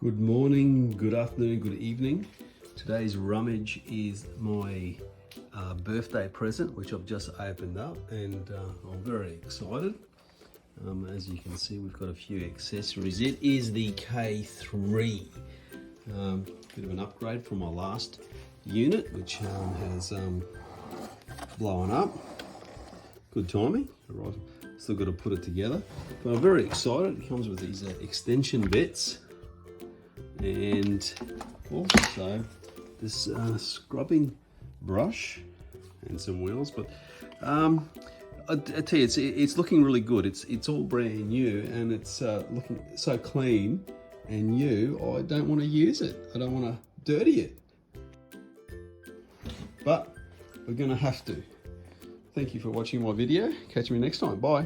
Good morning, good afternoon, good evening. Today's rummage is my birthday present, which I've just opened up, and I'm very excited. As you can see, we've got a few accessories. It is the K3. Bit of an upgrade from my last unit, which has blown up. Good timing. Right, still got to put it together, but I'm very excited. It comes with these extension bits, and also this scrubbing brush and some wheels. But I tell you, it's looking really good. It's all brand new, and it's looking so clean and new. I don't want to use it. I don't want to dirty it, but we're gonna have to. Thank you for watching my video. Catch me next time. Bye.